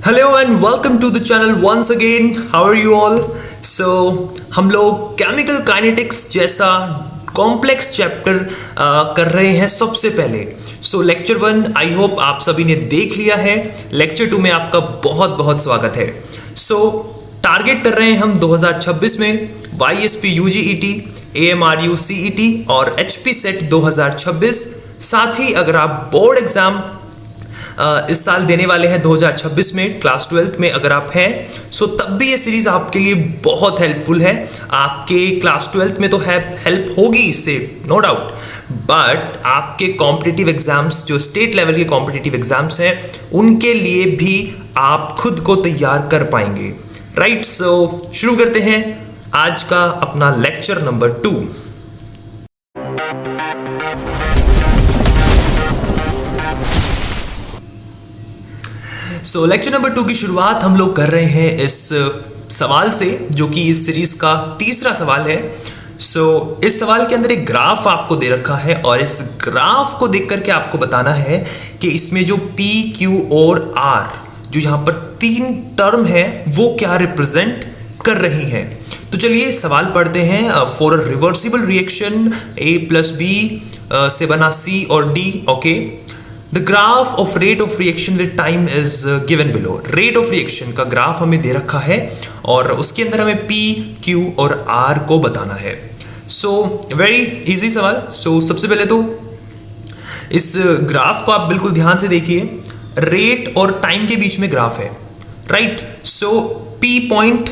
Hello and welcome to the channel once again. How are you all? So हम लोग chemical kinetics जैसा complex chapter कर रहे हैं सबसे पहले। सो लेक्चर 1 आई होप आप सभी ने देख लिया है। लेक्चर 2 में आपका बहुत बहुत स्वागत है। सो टारगेट कर रहे हैं हम 2026 में YSP UGET, AMRU CET और HP सेट 2026। साथ ही अगर आप बोर्ड एग्जाम इस साल देने वाले हैं 2026 में क्लास 12th में अगर आप हैं, सो तब भी ये सीरीज आपके लिए बहुत हेल्पफुल है। आपके क्लास 12th में तो हेल्प होगी इससे, नो डाउट, बट आपके कॉम्पिटिटिव एग्जाम्स जो स्टेट लेवल के कॉम्पिटिटिव एग्जाम्स हैं उनके लिए भी आप खुद को तैयार कर पाएंगे। राइट, सो शुरू करते हैं आज का अपना लेक्चर नंबर 2। सो लेक्चर नंबर 2 की शुरुआत हम लोग कर रहे हैं इस सवाल से, जो कि इस सीरीज का तीसरा सवाल है। सो इस सवाल के अंदर एक ग्राफ आपको दे रखा है और इस ग्राफ को देख करके आपको बताना है कि इसमें जो P, Q और R जो यहाँ पर तीन टर्म है वो क्या रिप्रेजेंट कर रही हैं। तो चलिए सवाल पढ़ते हैं। For a reversible reaction A + B से बना C और D, okay, The graph of rate of reaction with time is given below. Rate of reaction का ग्राफ हमें दे रखा है और उसके अंदर हमें P, Q और R को बताना है। So very easy सवाल। So सबसे पहले तो इस ग्राफ को आप बिल्कुल ध्यान से देखिए। रेट और टाइम के बीच में ग्राफ है, राइट। सो P पॉइंट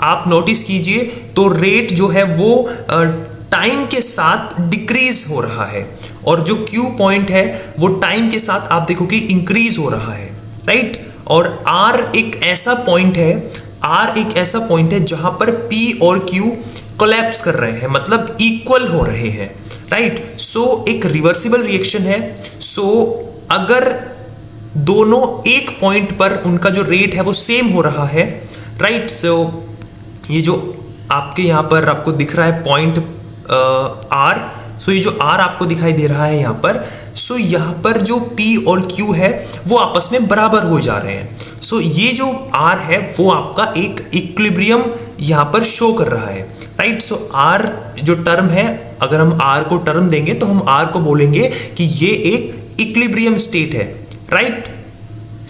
आप नोटिस कीजिए तो रेट जो है वो टाइम के साथ डिक्रीज हो रहा है और जो Q पॉइंट है वो टाइम के साथ आप देखो कि इंक्रीज हो रहा है, राइट। और R एक ऐसा पॉइंट है जहां पर P और Q कोलैप्स कर रहे हैं, मतलब इक्वल हो रहे हैं, राइट। सो एक रिवर्सिबल रिएक्शन है। सो अगर दोनों एक पॉइंट पर उनका जो रेट है वो सेम हो रहा है, राइट। सो ये जो आपके यहाँ पर आपको दिख रहा है पॉइंट R, सो ये जो R आपको दिखाई दे रहा है यहाँ पर, सो यहाँ पर जो P और Q है वो आपस में बराबर हो जा रहे हैं। सो ये जो R है वो आपका एक इक्विलिब्रियम यहाँ पर शो कर रहा है, राइट। सो R जो टर्म है, अगर हम R को टर्म देंगे तो हम R को बोलेंगे कि ये एक इक्विलिब्रियम स्टेट है, राइट।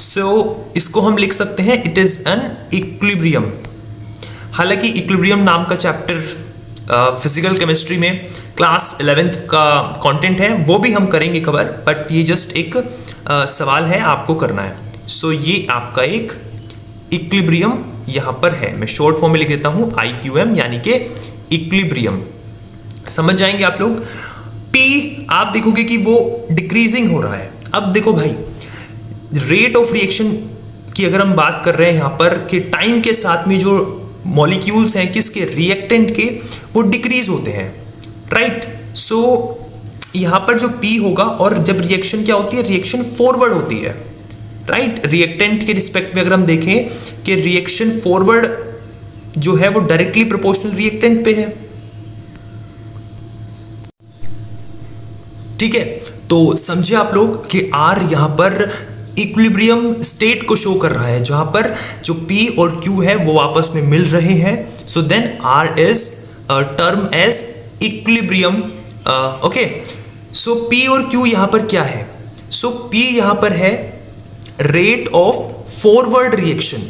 सो इसको हम लिख सकते हैं इट इज एन इक्विलिब्रियम। हालांकि इक्विलिब्रियम नाम का चैप्टर फिजिकल केमिस्ट्री में क्लास 11th का कंटेंट है, वो भी हम करेंगे कवर, बट ये जस्ट एक सवाल है आपको करना है। सो ये आपका एक इक्विलिब्रियम यहाँ पर है। मैं शॉर्ट फॉर्म में लिख देता हूँ IQM, यानी कि इक्विलिब्रियम। समझ जाएंगे आप लोग। P आप देखोगे कि वो डिक्रीजिंग हो रहा है। अब देखो भाई, रेट ऑफ रिएक्शन की अगर हम बात कर रहे हैं यहाँ पर कि टाइम के साथ में जो मॉलिक्यूल्स हैं किसके, रिएक्टेंट के, वो डिक्रीज होते हैं, राइट। सो यहाँ पर जो P होगा, और जब रिएक्शन क्या होती है, रिएक्शन फॉरवर्ड होती है, राइट। रिएक्टेंट के रिस्पेक्ट में अगर हम देखें कि रिएक्शन फॉरवर्ड जो है वो डायरेक्टली प्रोपोर्शनल रिएक्टेंट पे है, ठीक है। तो समझे आप लोग कि R यहाँ पर इक्विलिब्रियम स्टेट को शो कर रहा है जहां पर जो P और Q है वो आपस में मिल रहे हैं। So then R is term as equilibrium, okay. So P और Q यहां पर क्या है? सो P यहां पर है rate of forward reaction,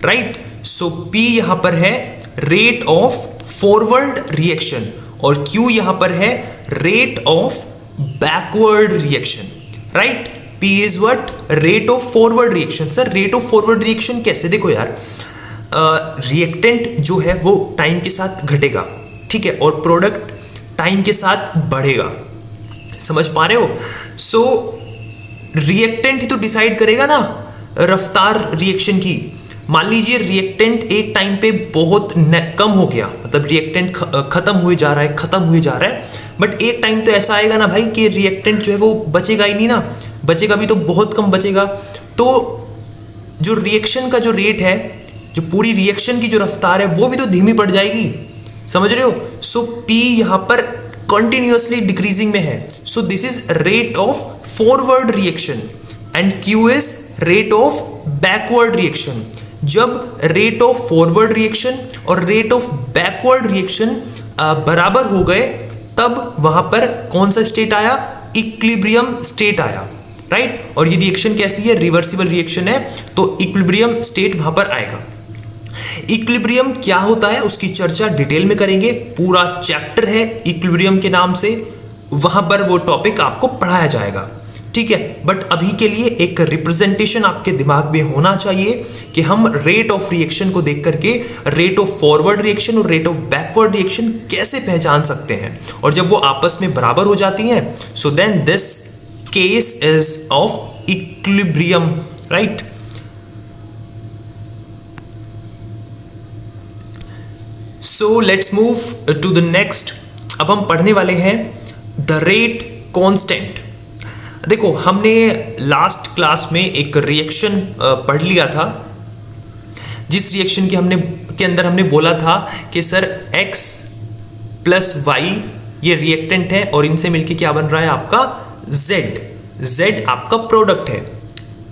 right. So P यहां पर है रेट ऑफ फॉरवर्ड रिएक्शन और Q यहां पर है rate of backward reaction, right. P is what? Rate of forward reaction. Sir rate of forward reaction कैसे? देखो यार, रिएक्टेंट जो है वो टाइम के साथ घटेगा, ठीक है, और प्रोडक्ट टाइम के साथ बढ़ेगा। समझ पा रहे हो? सो रिएक्टेंट ही तो डिसाइड करेगा ना रफ्तार रिएक्शन की। मान लीजिए रिएक्टेंट एक टाइम पे बहुत कम हो गया, मतलब रिएक्टेंट खत्म हुए जा रहा है, बट एक टाइम तो ऐसा आएगा ना भाई कि रिएक्टेंट जो है वो बचेगा ही नहीं ना, बचेगा भी तो बहुत कम बचेगा। तो जो रिएक्शन का जो रेट है, जो पूरी रिएक्शन की जो रफ्तार है वो भी तो धीमी पड़ जाएगी, समझ रहे हो। सो P यहाँ पर कंटिन्यूअसली डिक्रीजिंग में है। So this is rate of forward reaction and Q is rate of backward reaction, जब रेट ऑफ फॉरवर्ड रिएक्शन और रेट ऑफ बैकवर्ड रिएक्शन बराबर हो गए, तब वहां पर कौन सा स्टेट आया? इक्विलिब्रियम स्टेट आया, राइट। और ये रिएक्शन कैसी है? रिवर्सिबल रिएक्शन है, तो इक्विलिब्रियम स्टेट वहां पर आएगा। इक्विलिब्रियम क्या होता है उसकी चर्चा डिटेल में करेंगे, पूरा चैप्टर है इक्विलिब्रियम के नाम से, वहां पर वो टॉपिक आपको पढ़ाया जाएगा, ठीक है। बट अभी के लिए एक रिप्रेजेंटेशन आपके दिमाग में होना चाहिए कि हम रेट ऑफ रिएक्शन को देख करके रेट ऑफ फॉरवर्ड रिएक्शन और रेट ऑफ बैकवर्ड रिएक्शन कैसे पहचान सकते हैं, और जब वो आपस में बराबर हो जाती हैं, so then this case is of equilibrium, right. So let's move to the next. अब हम पढ़ने वाले हैं द रेट कांस्टेंट। देखो, हमने लास्ट क्लास में एक रिएक्शन पढ़ लिया था, जिस रिएक्शन के अंदर हमने बोला था कि सर x प्लस वाई ये रिएक्टेंट है और इनसे मिलके क्या बन रहा है आपका z आपका प्रोडक्ट है।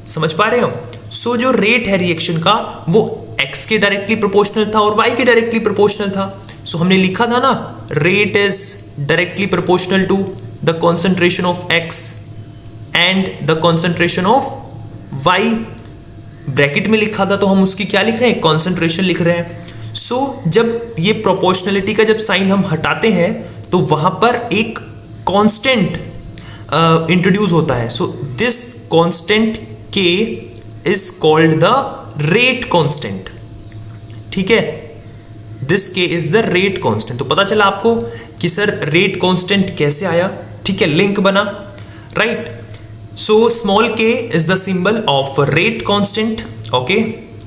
समझ पा रहे हो? सो जो रेट है रिएक्शन का वो x के डायरेक्टली प्रोपोर्शनल था और y के डायरेक्टली प्रोपोर्शनल था। सो हमने लिखा था ना, rate is directly proportional to the concentration of x and the concentration of y। Bracket में लिखा था तो हम उसकी क्या लिख रहे हैं? कॉन्सेंट्रेशन लिख रहे हैं। सो जब ये प्रोपोर्शनलिटी का जब साइन हम हटाते हैं तो वहां पर एक कांस्टेंट इंट्रोड्यूस होता है। So this constant k is called the rate constant, ठीक है। This k is the rate constant. तो पता चला आपको कि सर रेट कांस्टेंट कैसे आया, ठीक है, लिंक बना, right. So small k is the symbol of rate constant, okay,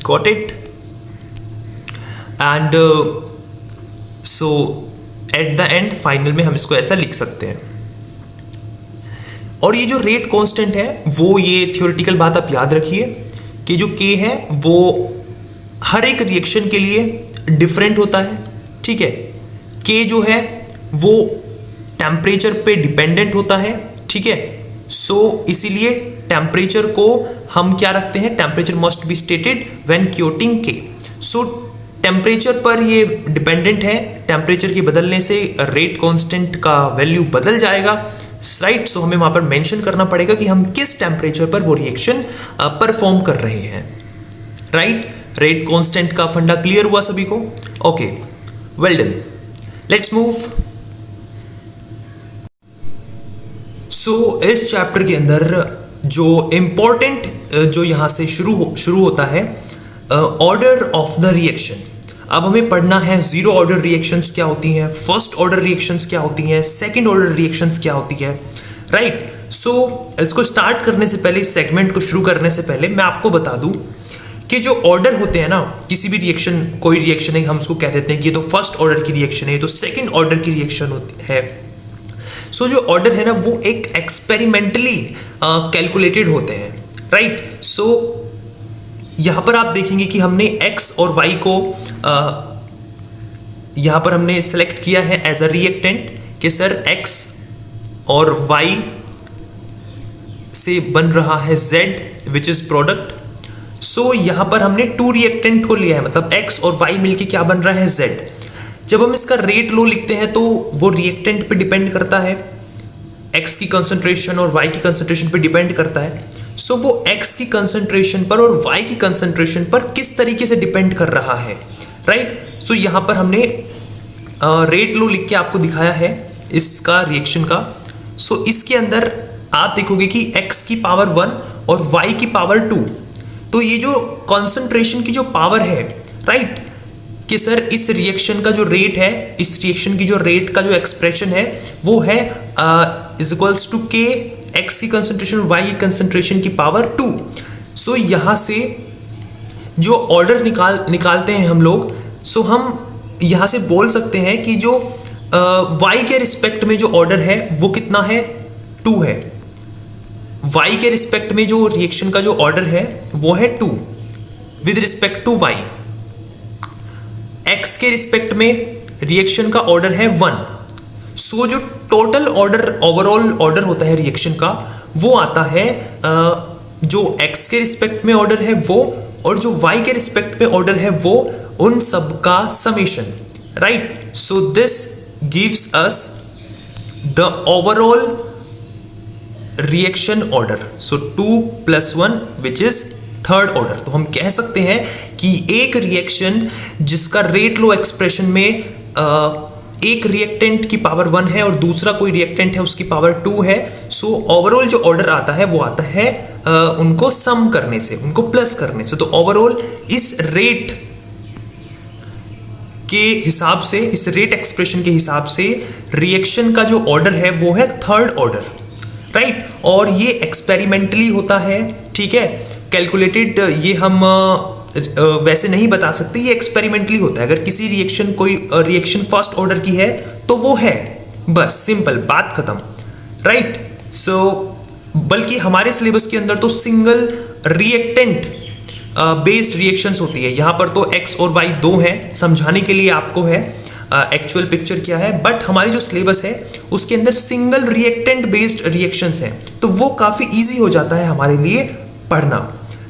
got it? And so at the end final में हम इसको ऐसा लिख सकते हैं। और ये जो रेट कांस्टेंट है वो, ये थियोरेटिकल बात आप याद रखिए कि जो k है वो हर एक रिएक्शन के लिए डिफरेंट होता है, ठीक है। k जो है वो टेम्परेचर पे डिपेंडेंट होता है, ठीक है। सो इसीलिए टेम्परेचर को हम क्या रखते हैं? Temperature must be stated when quoting K. So temperature पर ये डिपेंडेंट है, टेम्परेचर के बदलने से रेट कांस्टेंट का वैल्यू बदल जाएगा, राइट। सो हमें वहां पर मेंशन करना पड़ेगा कि हम किस टेम्परेचर पर वो रिएक्शन परफॉर्म कर रहे हैं, राइट। रेट कांस्टेंट का फंडा क्लियर हुआ सभी को? Okay, well done. Let's move. So इस चैप्टर के अंदर जो इम्पोर्टेंट जो यहाँ से शुरू होता है, ऑर्डर ऑफ द रिएक्शन। अब हमें पढ़ना है जीरो ऑर्डर रिएक्शंस क्या होती हैं, फर्स्ट ऑर्डर रिएक्शंस क्या होती हैं, सेकंड ऑर्डर रिएक्शंस क्या होती है, राइट। सो इसको स्टार्ट करने से पहले, इस सेगमेंट को शुरू करने से पहले मैं आपको बता दूं कि जो ऑर्डर होते हैं ना, किसी भी रिएक्शन, कोई रिएक्शन है हम उसको कह देते हैं कि ये तो फर्स्ट ऑर्डर की रिएक्शन है, ये तो सेकेंड ऑर्डर की रिएक्शन होती है। सो जो ऑर्डर है ना वो एक एक्सपेरिमेंटली कैलकुलेटेड होते हैं, राइट। सो यहां पर आप देखेंगे कि हमने x और y को यहां पर हमने सेलेक्ट किया है एज अ रिएक्टेंट कि सर x और y से बन रहा है z विच इज प्रोडक्ट। सो यहां पर हमने टू रिएक्टेंट को लिया है, मतलब x और y मिलके क्या बन रहा है? z। जब हम इसका रेट लो लिखते हैं तो वो रिएक्टेंट पे डिपेंड करता है, x की कंसंट्रेशन और y की कंसंट्रेशन पे डिपेंड करता है। सो वो x की कंसंट्रेशन पर और y की कंसंट्रेशन पर किस तरीके से डिपेंड कर रहा है, राइट। सो यहाँ पर हमने रेट लो लिख के आपको दिखाया है इसका रिएक्शन का। सो इसके अंदर आप देखोगे कि x की पावर 1 और y की पावर 2, तो ये जो कंसंट्रेशन की जो पावर है, राइट, कि सर इस रिएक्शन का जो रेट है, इस रिएक्शन की जो रेट का जो एक्सप्रेशन है वो है is equals to k, x की कंसंट्रेशन और y की कंसंट्रेशन की पावर 2। सो यहाँ से जो ऑर्डर निकालते हैं हम लोग, सो हम यहाँ से बोल सकते हैं कि जो y के रिस्पेक्ट में जो ऑर्डर है वो कितना है? 2 है। y के रिस्पेक्ट में जो रिएक्शन का जो ऑर्डर है वो है 2 with respect to y। x के रिस्पेक्ट में रिएक्शन का ऑर्डर है 1। सो जो टोटल ऑर्डर, ओवरऑल ऑर्डर होता है रिएक्शन का, वो आता है जो x के रिस्पेक्ट में ऑर्डर है वो, और जो y के रिस्पेक्ट में ऑर्डर है वो, उन सब का summation, right. So this gives us the overall reaction order, so 2 + 1 which is third order. तो हम कह सकते हैं कि एक रिएक्शन जिसका रेट लो एक्सप्रेशन में एक रिएक्टेंट की पावर 1 है और दूसरा कोई रिएक्टेंट है उसकी पावर 2 है, सो ओवरऑल जो ऑर्डर आता है वो आता है उनको सम करने से, उनको प्लस करने से। तो ओवरऑल इस रेट के हिसाब से, इस रेट एक्सप्रेशन के हिसाब से रिएक्शन का जो ऑर्डर है वो है थर्ड ऑर्डर, राइट। और ये एक्सपेरिमेंटली होता है, ठीक है, कैलकुलेटेड ये हम वैसे नहीं बता सकते, ये एक्सपेरिमेंटली होता है। अगर किसी रिएक्शन, कोई रिएक्शन फर्स्ट ऑर्डर की है तो वो है, बस सिंपल, बात खत्म, राइट। सो बल्कि हमारे सिलेबस के अंदर तो सिंगल रिएक्टेंट बेस्ड रिएक्शंस होती है। यहाँ पर तो x और y दो हैं, समझाने के लिए आपको है एक्चुअल पिक्चर क्या है, बट हमारी जो सिलेबस है उसके अंदर सिंगल रिएक्टेंट बेस्ड रिएक्शंस हैं, तो वो काफ़ी ईजी हो जाता है हमारे लिए पढ़ना,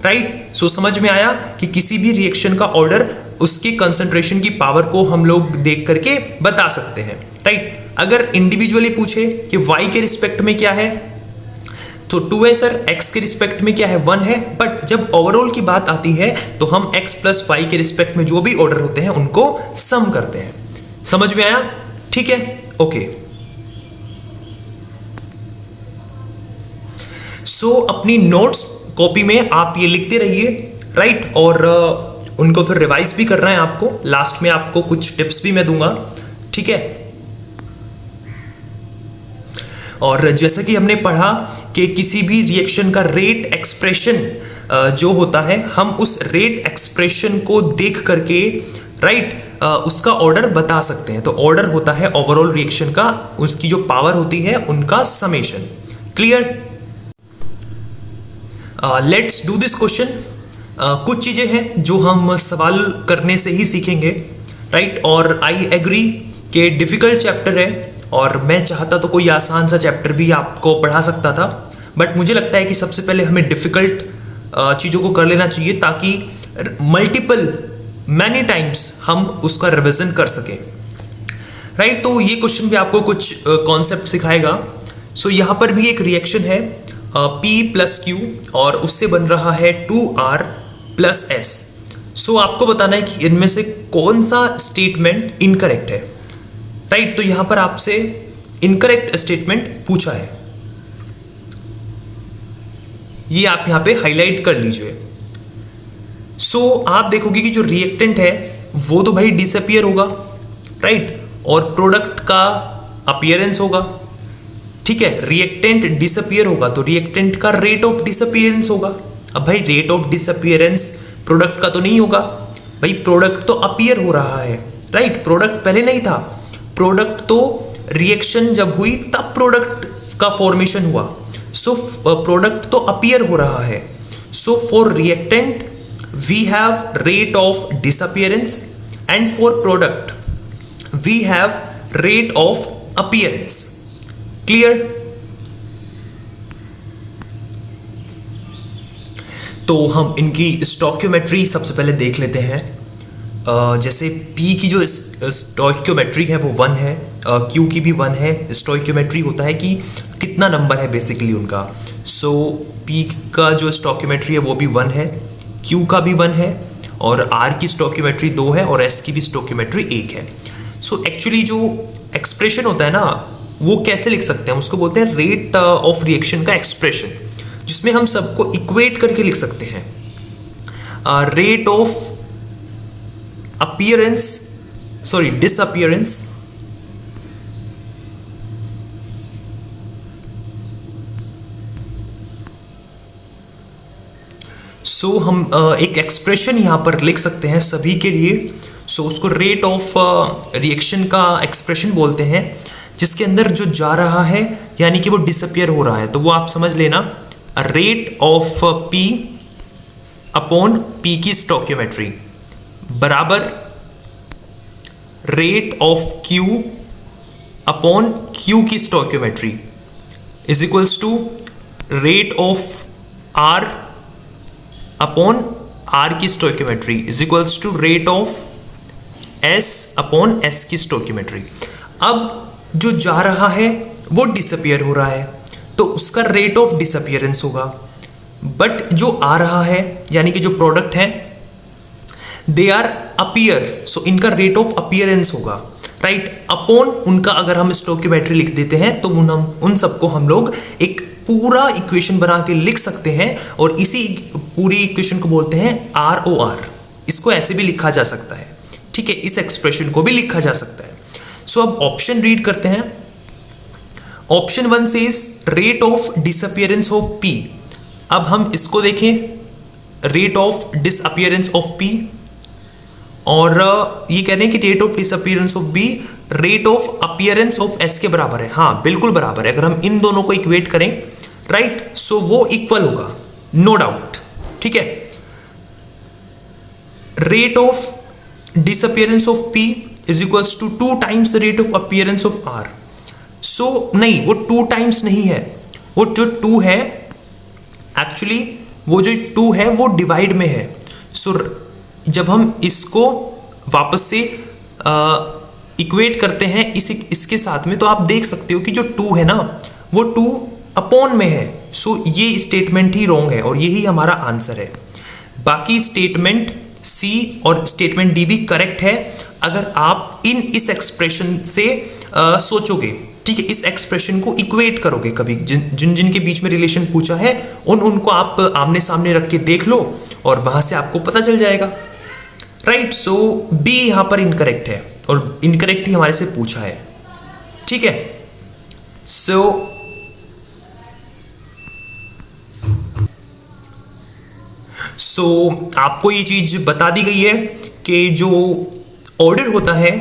राइट। सो समझ में आया कि किसी भी रिएक्शन का ऑर्डर उसकी कंसंट्रेशन की पावर को हम लोग देख करके बता सकते हैं, राइट। अगर इंडिविजुअली पूछे कि y के रिस्पेक्ट में क्या है तो 2 है सर, x के रिस्पेक्ट में क्या है 1 है, बट जब ओवरऑल की बात आती है तो हम x + y के रिस्पेक्ट में जो भी ऑर्डर होते हैं उनको सम करते हैं। समझ में आया, ठीक है, ओके। सो अपनी नोट्स कॉपी में आप ये लिखते रहिए, राइट, और उनको फिर रिवाइज भी करना है आपको। लास्ट में आपको कुछ टिप्स भी मैं दूंगा, ठीक है। और जैसा कि हमने पढ़ा कि किसी भी रिएक्शन का रेट एक्सप्रेशन जो होता है, हम उस रेट एक्सप्रेशन को देख करके, राइट, उसका ऑर्डर बता सकते हैं। तो ऑर्डर होता है ओवरऑल रिएक्शन का, उसकी जो पावर होती है उनका summation. Clear? Let's do this question. कुछ चीज़ें हैं जो हम सवाल करने से ही सीखेंगे, राइट। और आई एग्री कि डिफ़िकल्ट चैप्टर है और मैं चाहता तो कोई आसान सा चैप्टर भी आपको पढ़ा सकता था, बट मुझे लगता है कि सबसे पहले हमें डिफ़िकल्ट चीज़ों को कर लेना चाहिए ताकि मैनी टाइम्स हम उसका रिविजन कर सकें, राइट। तो ये क्वेश्चन भी आपको कुछ कॉन्सेप्ट सिखाएगा। सो यहाँ पर भी एक रिएक्शन है P + Q और उससे बन रहा है 2R + S। सो आपको बताना है कि इनमें से कौन सा स्टेटमेंट इनकरेक्ट है, राइट। तो यहाँ पर आपसे इनकरेक्ट स्टेटमेंट पूछा है, ये आप यहाँ पे हाईलाइट कर लीजिए। सो आप देखोगे कि जो रिएक्टेंट है वो तो भाई डिसअपियर होगा, राइट, और प्रोडक्ट का अपीयरेंस होगा, ठीक है। रिएक्टेंट डिसअपियर होगा तो रिएक्टेंट का रेट ऑफ डिसअपियरेंस होगा। अब भाई रेट ऑफ डिसअपियरेंस प्रोडक्ट का तो नहीं होगा, भाई प्रोडक्ट तो अपीयर हो रहा है, राइट, प्रोडक्ट पहले नहीं था। प्रोडक्ट तो रिएक्शन जब हुई तब प्रोडक्ट का फॉर्मेशन हुआ, सो प्रोडक्ट तो अपीयर हो रहा है। So for reactant we have rate of disappearance and for product we have rate of appearance. Clear? तो हम इनकी स्टोइकियोमेट्री सबसे पहले देख लेते हैं। जैसे P की जो स्टोइकियोमेट्री है वो 1 है, Q की भी 1 है। स्टोइकियोमेट्री होता है कि कितना नंबर है बेसिकली उनका। सो P का जो स्टोइकियोमेट्री है वो भी 1 है, Q का भी 1 है, और R की स्टोइकियोमेट्री 2 है, और S की भी स्टोइकियोमेट्री 1 है। सो एक्चुअली जो एक्सप्रेशन होता है ना, वो कैसे लिख सकते हैं, उसको बोलते हैं रेट ऑफ रिएक्शन का एक्सप्रेशन, जिसमें हम सबको इक्वेट करके लिख सकते हैं। Rate of appearance, sorry disappearance, so हम एक एक्सप्रेशन यहां पर लिख सकते हैं सभी के लिए। सो उसको रेट ऑफ रिएक्शन का एक्सप्रेशन बोलते हैं, जिसके अंदर जो जा रहा है यानी कि वो डिसअपियर हो रहा है, तो वो आप समझ लेना rate of P upon P की स्टोइकियोमेट्री बराबर rate of Q upon Q की stoichiometry is equals to rate of R upon R की stoichiometry is equals to rate of S upon S की स्टोइकियोमेट्री। अब जो जा रहा है वो डिसअपियर हो रहा है तो उसका रेट ऑफ डिसअपियरेंस होगा, बट जो आ रहा है यानी कि जो प्रोडक्ट है दे आर अपीयर, सो इनका रेट ऑफ अपीयरेंस होगा, राइट, अपॉन उनका अगर हम स्टोइकियोमेट्री लिख देते हैं तो उन सबको हम लोग एक पूरा इक्वेशन बना के लिख सकते हैं और इसी पूरी इक्वेशन को बोलते हैं ROR। इसको ऐसे भी लिखा जा सकता है, ठीक है, इस एक्सप्रेशन को भी लिखा जा सकता है। सो अब ऑप्शन रीड करते हैं। Option 1 says rate of disappearance of P। अब हम इसको देखें, rate of disappearance of P, और ये कह रहे हैं कि rate of disappearance of B rate of appearance of S के बराबर है। हाँ बिल्कुल बराबर है, अगर हम इन दोनों को इक्वेट करें, राइट, सो वो इक्वल होगा, नो डाउट, ठीक है। Rate of disappearance of P is equals to 2 times rate of appearance of R। So नहीं, वो 2 टाइम्स नहीं है, वो जो 2 है एक्चुअली वो जो 2 है वो डिवाइड में है। सो जब हम इसको वापस से इक्वेट करते हैं इसके साथ में, तो आप देख सकते हो कि जो 2 है ना वो 2 अपॉन में है। सो ये स्टेटमेंट ही रॉन्ग है और यही हमारा आंसर है। बाकी स्टेटमेंट C और स्टेटमेंट D भी करेक्ट है अगर आप इस एक्सप्रेशन से सोचोगे, ठीक है, इस एक्सप्रेशन को इक्वेट करोगे कभी, जिन के बीच में रिलेशन पूछा है उनको आप आमने सामने रख के देख लो और वहां से आपको पता चल जाएगा, राइट। सो B यहां पर इनकरेक्ट है और इनकरेक्ट ही हमारे से पूछा है, ठीक है। सो आपको ये चीज बता दी गई है कि जो ऑर्डर होता है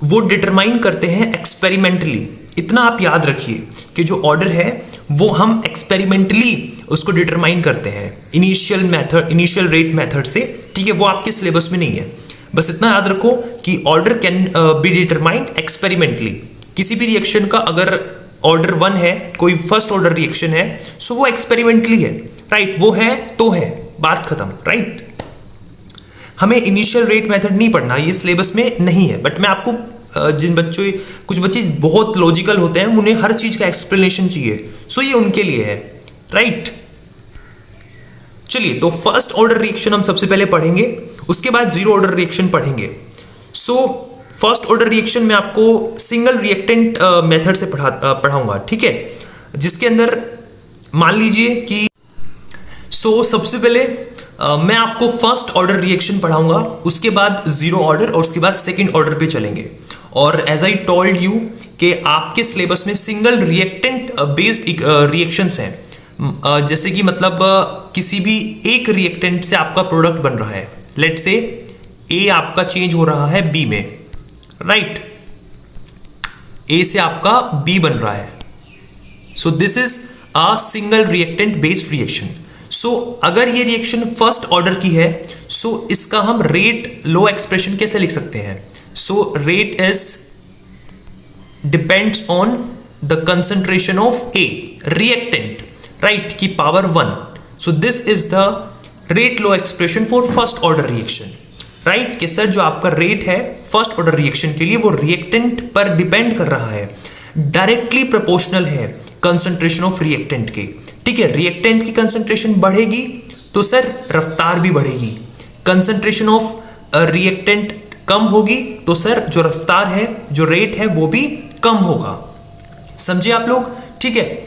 वो डिटरमाइन करते हैं एक्सपेरिमेंटली। इतना आप याद रखिए कि जो ऑर्डर है वो हम एक्सपेरिमेंटली उसको डिटरमाइन करते हैं इनिशियल रेट मेथड से, ठीक है, वो आपके सिलेबस में नहीं है। बस इतना याद रखो कि order can be determined experimentally. किसी भी रिएक्शन का अगर ऑर्डर 1 है, कोई फर्स्ट ऑर्डर रिएक्शन है, सो वो एक्सपेरिमेंटली है, राइट, वो है तो है, बात खत्म, राइट। हमें इनिशियल रेट मेथड नहीं पढ़ना, ये सिलेबस में नहीं है, बट मैं आपको कुछ बच्चे बहुत लॉजिकल होते हैं, उन्हें हर चीज का एक्सप्लेनेशन चाहिए, सो ये उनके लिए है, राइट। चलिए, तो फर्स्ट ऑर्डर रिएक्शन हम सबसे पहले पढ़ेंगे, उसके बाद जीरो ऑर्डर रिएक्शन पढ़ेंगे। सो फर्स्ट ऑर्डर रिएक्शन में आपको सिंगल रिएक्टेंट मेथड से पढ़ाऊंगा, ठीक है, जिसके अंदर मान लीजिए कि सबसे पहले मैं आपको फर्स्ट ऑर्डर रिएक्शन पढ़ाऊंगा, उसके बाद जीरो ऑर्डर और उसके बाद सेकंड ऑर्डर पे चलेंगे। और एज आई टोल्ड यू कि आपके सिलेबस में सिंगल रिएक्टेंट बेस्ड रिएक्शंस हैं, जैसे कि मतलब किसी भी एक रिएक्टेंट से आपका प्रोडक्ट बन रहा है, लेट्स से ए आपका चेंज हो रहा है बी में, राइट, ए से आपका बी बन रहा है, so this is a single reactant based reaction. So अगर ये रिएक्शन फर्स्ट ऑर्डर की है, सो इसका हम रेट लो एक्सप्रेशन कैसे लिख सकते हैं? So rate is depends on the concentration of A reactant, right, की power 1। So this is the rate law expression for first order reaction, right, कि सर जो आपका रेट है फर्स्ट ऑर्डर रिएक्शन के लिए वो रिएक्टेंट पर डिपेंड कर रहा है, डायरेक्टली प्रोपोर्शनल है कंसंट्रेशन ऑफ रिएक्टेंट के, ठीक है। रिएक्टेंट की कंसंट्रेशन बढ़ेगी तो सर रफ्तार भी बढ़ेगी, कंसंट्रेशन ऑफ रिएक्टेंट कम होगी तो सर जो रफ्तार है, जो रेट है, वो भी कम होगा। समझे आप लोग? ठीक है,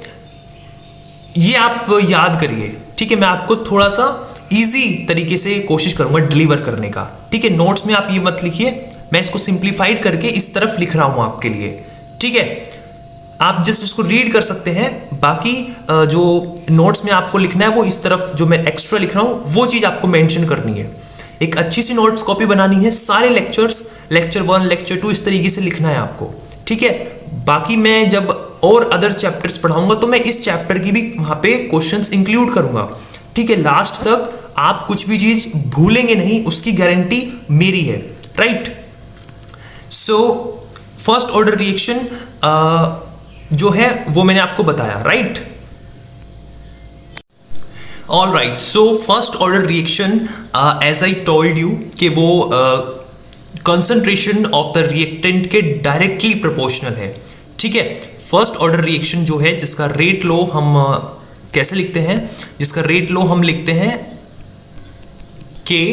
ये आप याद करिए, ठीक है। मैं आपको थोड़ा सा इजी तरीके से कोशिश करूंगा डिलीवर करने का, ठीक है। नोट्स में आप ये मत लिखिए, मैं इसको सिंप्लीफाइड करके इस तरफ लिख रहा हूं आपके लिए, ठीक है। आप जस्ट इसको रीड कर सकते हैं, बाकी जो नोट्स में आपको लिखना है वो इस तरफ जो मैं एक्स्ट्रा लिख रहा हूं वो चीज आपको मेंशन करनी है। एक अच्छी सी नोट्स कॉपी बनानी है, सारे लेक्चर्स, लेक्चर 1, लेक्चर 2 इस तरीके से लिखना है आपको, ठीक है। बाकी मैं जब और अदर चैप्टर्स पढ़ाऊंगा तो मैं इस चैप्टर की भी वहां पे क्वेश्चंस इंक्लूड करूंगा, ठीक है। लास्ट तक आप कुछ भी चीज भूलेंगे नहीं, उसकी गारंटी मेरी है, right. So first order reaction जो है वो मैंने आपको बताया, right. All right, so first order reaction as I told you कि वो कंसंट्रेशन ऑफ द रिएक्टेंट के डायरेक्टली प्रोपोर्शनल है। ठीक है, फर्स्ट ऑर्डर रिएक्शन जो है जिसका रेट लो हम कैसे लिखते हैं, जिसका रेट लो हम लिखते हैं के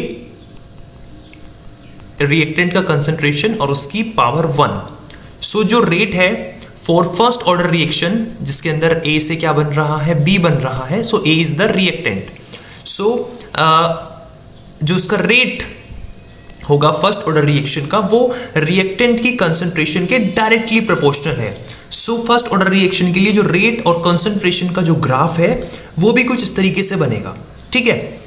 रिएक्टेंट का कंसंट्रेशन और उसकी पावर 1। सो जो रेट है फॉर फर्स्ट ऑर्डर रिएक्शन जिसके अंदर ए से क्या बन रहा है, बी बन रहा है, सो ए इज द रिएक्टेंट। सो जो उसका रेट होगा फर्स्ट ऑर्डर रिएक्शन का वो रिएक्टेंट की कंसंट्रेशन के डायरेक्टली प्रोपोर्शनल है। सो फर्स्ट ऑर्डर रिएक्शन के लिए जो रेट और कंसंट्रेशन का जो ग्राफ है वो भी कुछ इस तरीके से बनेगा। ठीक है,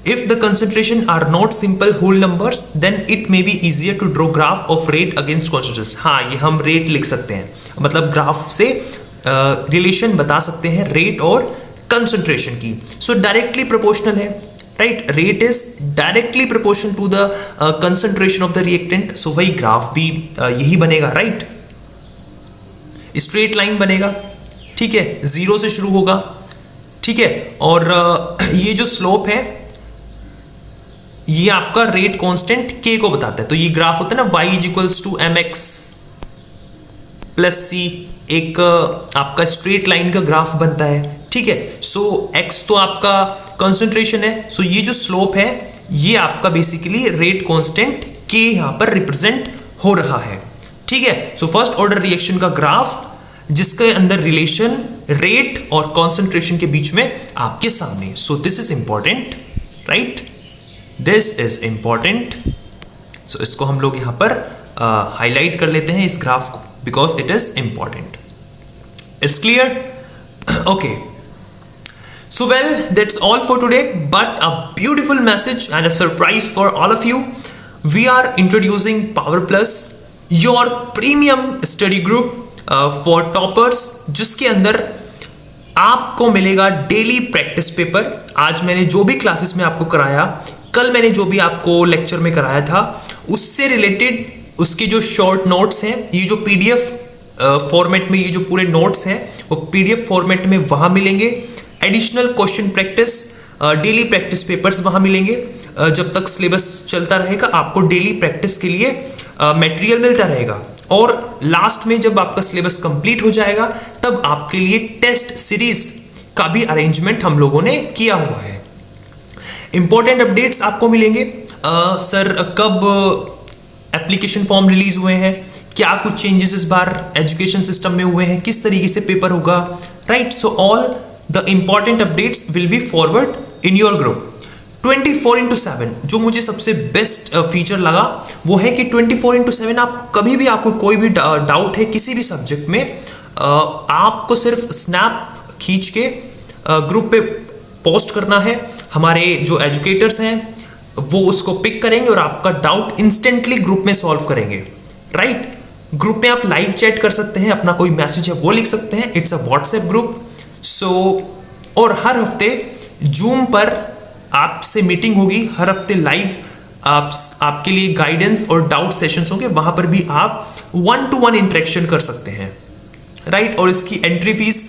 if the concentration are not simple whole numbers then it may be easier to draw graph of rate against concentration. हाँ, ये हम रेट लिख सकते हैं, मतलब ग्राफ से रिलेशन बता सकते हैं रेट और कंसंट्रेशन की। सो डायरेक्टली प्रोपोर्शनल है, right, rate is directly proportional to the concentration of the reactant. So वही ग्राफ भी यही बनेगा, राइट, स्ट्रेट लाइन बनेगा। ठीक है, जीरो से शुरू होगा। ठीक है, और ये जो स्लोप है ये आपका रेट कांस्टेंट k को बताता है। तो ये ग्राफ होता है ना y is equals to M X plus C, एक आपका स्ट्रेट लाइन का ग्राफ बनता है। ठीक है, सो x तो आपका कंसंट्रेशन है, सो ये जो स्लोप है ये आपका बेसिकली रेट कांस्टेंट k यहां पर रिप्रेजेंट हो रहा है। ठीक है, सो फर्स्ट ऑर्डर रिएक्शन का ग्राफ जिसके अंदर रिलेशन रेट और कंसंट्रेशन के बीच में आपके सामने। So this is important, right, this is important. So इसको हम लोग यहां पर हाईलाइट कर लेते हैं इस ग्राफ को because it is important. It's clear? Okay, so well, that's all for today, but a beautiful message and a surprise for all of you. We are introducing Power Plus, your premium study group for toppers, जिसके अंदर आपको मिलेगा daily practice paper. आज मैंने जो भी classes में आपको कराया, कल मैंने जो भी आपको लेक्चर में कराया था, उससे रिलेटेड उसके जो शॉर्ट नोट्स हैं, ये जो पीडीएफ फॉर्मेट में ये जो पूरे नोट्स हैं वो पीडीएफ फॉर्मेट में वहाँ मिलेंगे। Additional question practice, daily practice papers वहाँ मिलेंगे। जब तक सिलेबस चलता रहेगा आपको डेली प्रैक्टिस के लिए मटेरियल मिलता रहेगा। और लास्ट में जब आपका सिलेबस कंप्लीट हो जाएगा तब आपके लिए टेस्ट सीरीज का भी अरेंजमेंट हम लोगों ने किया हुआ है। इंपॉर्टेंट अपडेट्स आपको मिलेंगे। सर कब एप्लीकेशन फॉर्म रिलीज हुए हैं, क्या कुछ चेंजेस इस बार एजुकेशन सिस्टम में हुए हैं, किस तरीके से पेपर होगा, right. So all the important updates will be forward in your group 24/7। जो मुझे सबसे बेस्ट फीचर लगा वो है कि 24/7 आप कभी भी, आपको कोई भी डाउट है किसी भी सब्जेक्ट में, आपको सिर्फ स्नैप खींच के ग्रुप पे पोस्ट करना है। हमारे जो एजुकेटर्स हैं वो उसको पिक करेंगे और आपका डाउट इंस्टेंटली ग्रुप में सॉल्व करेंगे, राइट। ग्रुप में आप लाइव चैट कर सकते हैं, अपना कोई मैसेज है वो लिख सकते हैं। It's a WhatsApp group. So और हर हफ्ते जूम पर आपसे मीटिंग होगी, हर हफ्ते लाइव आपके लिए गाइडेंस और डाउट सेशंस होंगे, वहां पर भी आप 1-to-1 इंटरेक्शन कर सकते हैं, राइट। और इसकी एंट्री फीस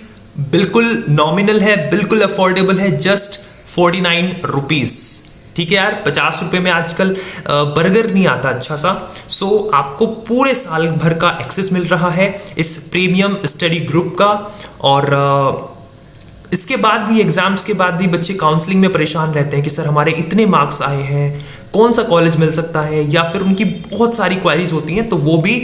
बिल्कुल नॉमिनल है, बिल्कुल अफोर्डेबल है, जस्ट 49 रुपीज। ठीक है यार, 50 रुपये में आजकल बर्गर नहीं आता अच्छा सा। सो आपको पूरे साल भर का एक्सेस मिल रहा है इस प्रीमियम स्टडी ग्रुप का। और इसके बाद भी, एग्जाम्स के बाद भी बच्चे काउंसलिंग में परेशान रहते हैं कि सर हमारे इतने मार्क्स आए हैं, कौन सा कॉलेज मिल सकता है, या फिर उनकी बहुत सारी क्वेरीज होती हैं, तो वो भी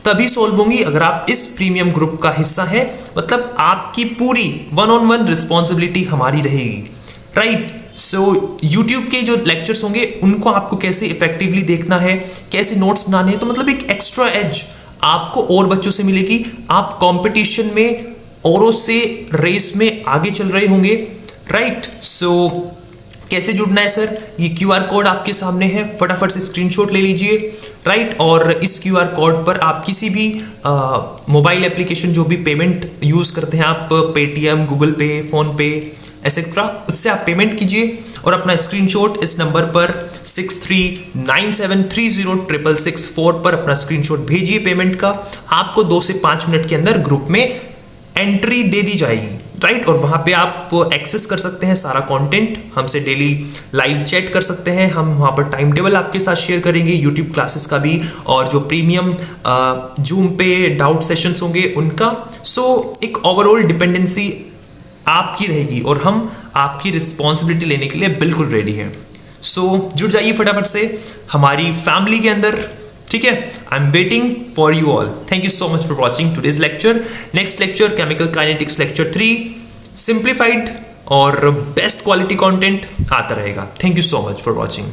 तभी सॉल्व होंगी अगर आप इस प्रीमियम ग्रुप का हिस्सा हैं। मतलब आपकी पूरी 1-on-1 रिस्पॉन्सिबिलिटी हमारी रहेगी, राइट। सो YouTube के जो लेक्चर्स होंगे उनको आपको कैसे इफेक्टिवली देखना है, कैसे नोट्स बनाने हैं, तो मतलब एक एक्स्ट्रा एज आपको और बच्चों से मिलेगी। आप कंपटीशन में औरों से रेस में आगे चल रहे होंगे, राइट। सो कैसे जुड़ना है सर, ये QR कोड आपके सामने है, फटाफट से स्क्रीनशॉट ले लीजिए, राइट। और इस QR कोड पर आप किसी भी मोबाइल एप्लीकेशन जो भी पेमेंट यूज करते हैं, आप पेटीएम, गूगल पे, फोन पे एक्सेट्रा, उससे आप पेमेंट कीजिए और अपना स्क्रीनशॉट इस नंबर पर 6397306664 पर अपना स्क्रीनशॉट भेजिए पेमेंट का। आपको 2 से 5 मिनट के अंदर ग्रुप में एंट्री दे दी जाएगी, राइट। और वहाँ पे आप एक्सेस कर सकते हैं सारा कंटेंट, हमसे डेली लाइव चैट कर सकते हैं, हम वहाँ पर टाइम टेबल आपके साथ शेयर करेंगे यूट्यूब क्लासेस का भी, और जो प्रीमियम जूम पे डाउट सेशंस होंगे उनका। सो एक ओवरऑल डिपेंडेंसी आपकी रहेगी और हम आपकी रिस्पॉन्सिबिलिटी लेने के लिए बिल्कुल रेडी हैं। सो जुड़ जाइए फटाफट से हमारी फैमिली के अंदर, ठीक है। I am waiting for you all. Thank you so much for watching today's lecture. Next lecture chemical kinetics lecture 3 simplified और बेस्ट क्वालिटी कंटेंट आता रहेगा। Thank you so much for watching.